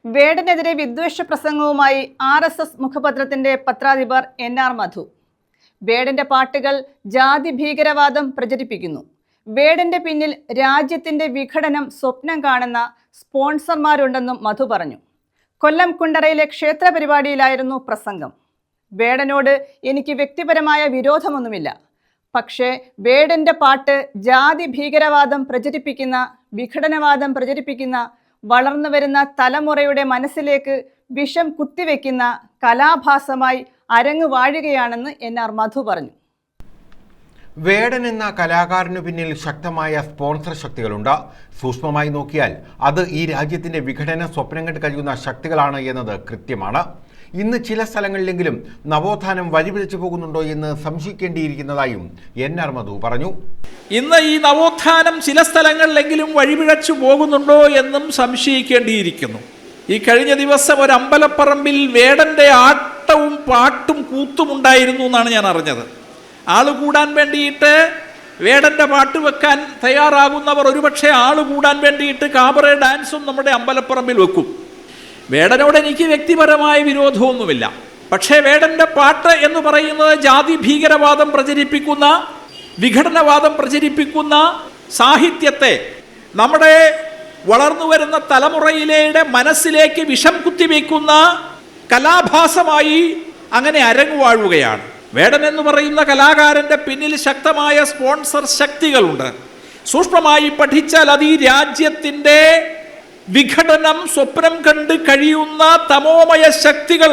വേടനെതിരെ വിദ്വേഷ പ്രസംഗവുമായി RSS മുഖപത്രത്തിന്റെ പത്രാധിപർ NR മധു. വേടന്റെ പാട്ടുകൾ ജാതി ഭീകരവാദം പ്രചരിപ്പിക്കുന്നു. വേടന്റെ പിന്നിൽ രാജ്യത്തിന്റെ വിഘടനം സ്വപ്നം കാണുന്ന സ്പോൺസർമാരുണ്ടെന്നും മധു പറഞ്ഞു. കൊല്ലം കുണ്ടറയിലെ ക്ഷേത്ര പരിപാടിയിലായിരുന്നു പ്രസംഗം. വേടനോട് എനിക്ക് വ്യക്തിപരമായ വിരോധമൊന്നുമില്ല. പക്ഷേ വേടന്റെ പാട്ട് ജാതി ഭീകരവാദം പ്രചരിപ്പിക്കുന്ന, വിഘടനവാദം പ്രചരിപ്പിക്കുന്ന, വളർന്നു വരുന്ന തലമുറയുടെ മനസ്സിലേക്ക് വിഷം കുത്തിവെക്കുന്ന കലാഭാസമായി അരങ്ങ് വാഴുകയാണെന്ന് NR മധു പറഞ്ഞു. വേടൻ എന്ന കലാകാരനു പിന്നിൽ ശക്തമായ സ്പോൺസർ ശക്തികളുണ്ട്. സൂക്ഷ്മമായി നോക്കിയാൽ അത് ഈ രാജ്യത്തിന്റെ വിഘടന സ്വപ്നം കണ്ട് കഴിയുന്ന ശക്തികളാണ് എന്നത് കൃത്യമാണ്. ഇന്ന് ചില സ്ഥലങ്ങളിലെങ്കിലും നവോത്ഥാനം വഴിപിഴച്ചു പോകുന്നുണ്ടോ എന്ന് സംശയിക്കേണ്ടിയിരിക്കുന്നതായും NR മധു പറഞ്ഞു. ഇന്ന് ഈ നവോത്ഥാനം ചില സ്ഥലങ്ങളിലെങ്കിലും വഴിപിഴച്ചു പോകുന്നുണ്ടോ എന്നും സംശയിക്കേണ്ടിയിരിക്കുന്നു. ഈ കഴിഞ്ഞ ദിവസം ഒരു അമ്പലപ്പറമ്പിൽ വേടന്റെ ആട്ടവും പാട്ടും കൂത്തും ഉണ്ടായിരുന്നു എന്നാണ് ഞാൻ അറിഞ്ഞത്. ആള് കൂടാൻ വേണ്ടിയിട്ട് വേടന്റെ പാട്ട് വെക്കാൻ തയ്യാറാകുന്നവർ ഒരുപക്ഷെ ആള് കൂടാൻ വേണ്ടിയിട്ട് കാബറേ ഡാൻസും നമ്മുടെ അമ്പലപ്പറമ്പിൽ വെക്കും. വേടനോട് എനിക്ക് വ്യക്തിപരമായ വിരോധമൊന്നുമില്ല. പക്ഷേ വേടന്റെ പാട്ട് എന്ന് പറയുന്നത് ജാതി ഭീകരവാദം പ്രചരിപ്പിക്കുന്ന, വിഘടനവാദം പ്രചരിപ്പിക്കുന്ന സാഹിത്യത്തെ നമ്മുടെ വളർന്നു വരുന്ന തലമുറയിലെ മനസ്സിലേക്ക് വിഷം കുത്തിവെക്കുന്ന കലാഭാസമായി അങ്ങനെ അരങ്ങുവാഴുകയാണ്. വേടൻ എന്ന് പറയുന്ന കലാകാരന്റെ പിന്നിൽ ശക്തമായ സ്പോൺസർ ശക്തികളുണ്ട്. സൂക്ഷ്മമായി പഠിച്ചാൽ അത് ഈ രാജ്യത്തിൻ്റെ വിഘടനം സ്വപ്നം കണ്ട് കഴിയുന്ന തമോമയ ശക്തികൾ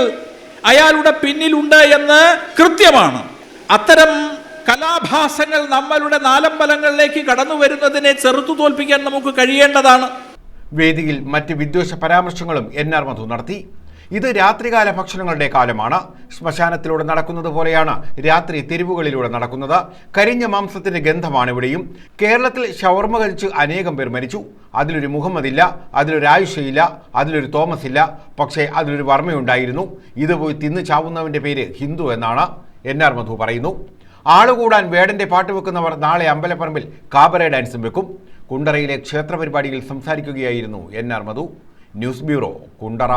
അയാളുടെ പിന്നിലുണ്ട് എന്ന് കൃത്യമാണ്. അത്തരം കലാഭാസങ്ങൾ നമ്മളുടെ നാലമ്പലങ്ങളിലേക്ക് കടന്നു വരുന്നതിനെ ചെറുത്തു തോൽപ്പിക്കാൻ നമുക്ക് കഴിയേണ്ടതാണ്. വേദിയിൽ മറ്റ് വിദ്വേഷ പരാമർശങ്ങളും NR മധു നടത്തി. ഇത് രാത്രികാല ഭക്ഷണങ്ങളുടെ കാലമാണ്. ശ്മശാനത്തിലൂടെ നടക്കുന്നത് പോലെയാണ് രാത്രി തെരുവുകളിലൂടെ നടക്കുന്നത്. കരിഞ്ഞ മാംസത്തിന്റെ ഗന്ധമാണ് ഇവിടെയും. കേരളത്തിൽ ഷവർമ കഴിച്ച് അനേകം പേർ മരിച്ചു. അതിലൊരു മുഹമ്മദ് ഇല്ല, അതിലൊരു ആയിഷയില്ല, അതിലൊരു തോമസ് ഇല്ല. പക്ഷേ അതിലൊരു വർമ്മയുണ്ടായിരുന്നു. ഇത് പോയി തിന്ന് ചാവുന്നവന്റെ പേര് ഹിന്ദു എന്നാണ് NR മധു പറയുന്നു. ആളുകൂടാൻ വേടന്റെ പാട്ട് വെക്കുന്നവർ നാളെ അമ്പലപ്പറമ്പിൽ കാബറേ ഡാൻസും വെക്കും. കുണ്ടറയിലെ ക്ഷേത്ര പരിപാടിയിൽ സംസാരിക്കുകയായിരുന്നു NR Madhu. News bureau, Kundara.